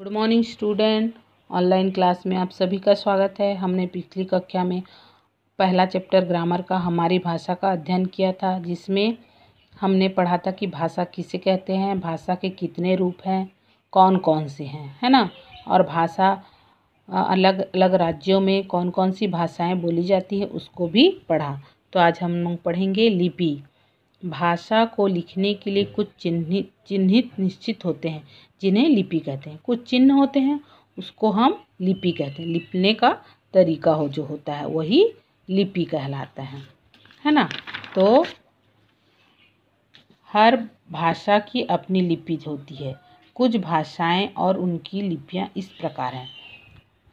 Good morning student. Online class में आप सभी का स्वागत है। हमने पिछली कक्षा में पहला चैप्टर ग्रामर का हमारी भाषा का अध्ययन किया था, जिसमें हमने पढ़ा था कि भाषा किसे कहते हैं, भाषा के कितने रूप हैं, कौन कौन से हैं, है ना। और भाषा अलग अलग राज्यों में कौन कौन सी भाषाएं बोली जाती है उसको भी पढ़ा। तो आज हम लोग पढ़ेंगे लिपि। भाषा को लिखने के लिए कुछ चिन्हित निश्चित होते हैं जिन्हें लिपि कहते हैं। कुछ चिन्ह होते हैं उसको हम लिपि कहते हैं। लिखने का तरीका जो होता है वही लिपि कहलाता है ना। तो हर भाषा की अपनी लिपि होती है। कुछ भाषाएं और उनकी लिपियां इस प्रकार हैं।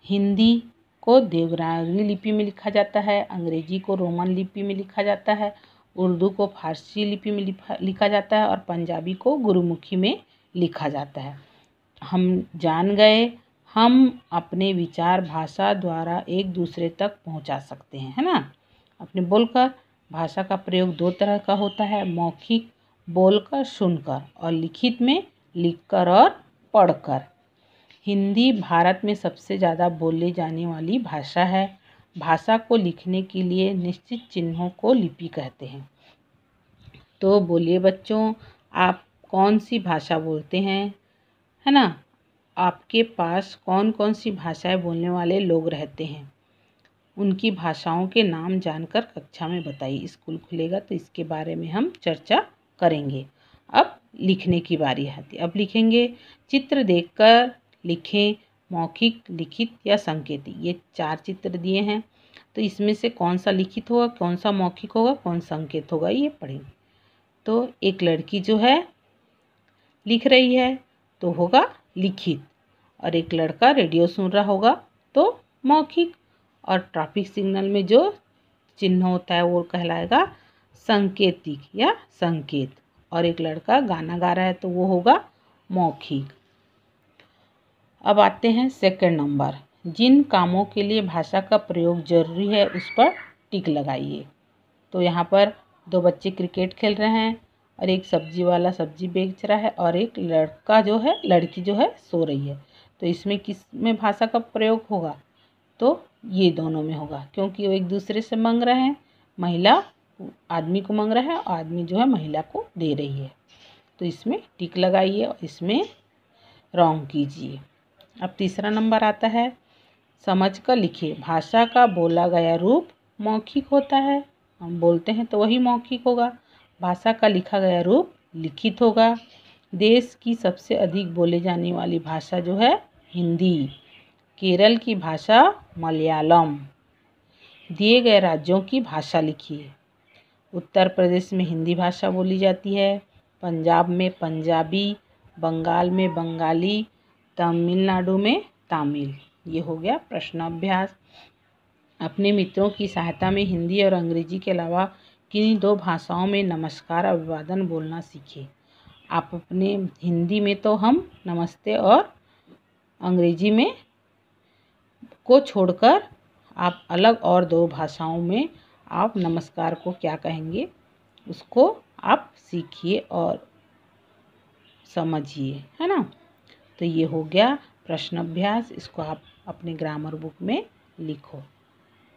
हिंदी को देवनागरी लिपि में लिखा जाता है, अंग्रेजी को रोमन लिपि में लिखा जाता है, उर्दू को फारसी लिपि में लिखा जाता है और पंजाबी को गुरुमुखी में लिखा जाता है। हम जान गए हम अपने विचार भाषा द्वारा एक दूसरे तक पहुंचा सकते हैं, है ना। अपने बोलकर भाषा का प्रयोग दो तरह का होता है, मौखिक बोलकर सुनकर और लिखित में लिखकर और पढ़कर। हिंदी भारत में सबसे ज़्यादा बोली जाने वाली भाषा है। भाषा को लिखने के लिए निश्चित चिन्हों को लिपि कहते हैं। तो बोलिए बच्चों, आप कौन सी भाषा बोलते हैं, है ना। आपके पास कौन कौन सी भाषाएं बोलने वाले लोग रहते हैं, उनकी भाषाओं के नाम जानकर कक्षा में बताइए। स्कूल खुलेगा तो इसके बारे में हम चर्चा करेंगे। अब लिखने की बारी आती है। अब लिखेंगे, चित्र देखकर लिखें, मौखिक, लिखित या संकेती। ये 4 चित्र दिए हैं, तो इसमें से कौन सा लिखित होगा, कौन सा मौखिक होगा, कौन संकेत होगा, ये पढ़ेंगे। तो एक लड़की जो है लिख रही है तो होगा लिखित, और एक लड़का रेडियो सुन रहा होगा तो मौखिक, और ट्रैफिक सिग्नल में जो चिन्ह होता है वो कहलाएगा संकेतिक या संकेत, और एक लड़का गाना गा रहा है तो वो होगा मौखिक। अब आते हैं सेकंड नंबर। जिन कामों के लिए भाषा का प्रयोग जरूरी है उस पर टिक लगाइए। तो यहाँ पर 2 बच्चे क्रिकेट खेल रहे हैं और एक सब्जी वाला सब्जी बेच रहा है और एक लड़की जो है सो रही है। तो इसमें किस में भाषा का प्रयोग होगा, तो ये दोनों में होगा, क्योंकि वो एक दूसरे से मांग रहे हैं। महिला आदमी को मांग रहा है और आदमी जो है महिला को दे रही है। तो इसमें टिक लगाइए और इसमें रॉन्ग कीजिए। अब तीसरा नंबर आता है, समझ कर लिखिए। भाषा का बोला गया रूप मौखिक होता है, हम बोलते हैं तो वही मौखिक होगा। भाषा का लिखा गया रूप लिखित होगा। देश की सबसे अधिक बोले जाने वाली भाषा जो है हिंदी। केरल की भाषा मलयालम। दिए गए राज्यों की भाषा लिखिए। उत्तर प्रदेश में हिंदी भाषा बोली जाती है, पंजाब में पंजाबी, बंगाल में बंगाली, तमिलनाडु में तमिल। ये हो गया प्रश्न अभ्यास। अपने मित्रों की सहायता में हिंदी और अंग्रेजी के अलावा किन्हीं 2 भाषाओं में नमस्कार और अभिवादन बोलना सीखिए। आप अपने हिंदी में तो हम नमस्ते और अंग्रेजी में को छोड़कर आप अलग और 2 भाषाओं में आप नमस्कार को क्या कहेंगे उसको आप सीखिए और समझिए, है ना। तो ये हो गया प्रश्न अभ्यास। इसको आप अपने ग्रामर बुक में लिखो।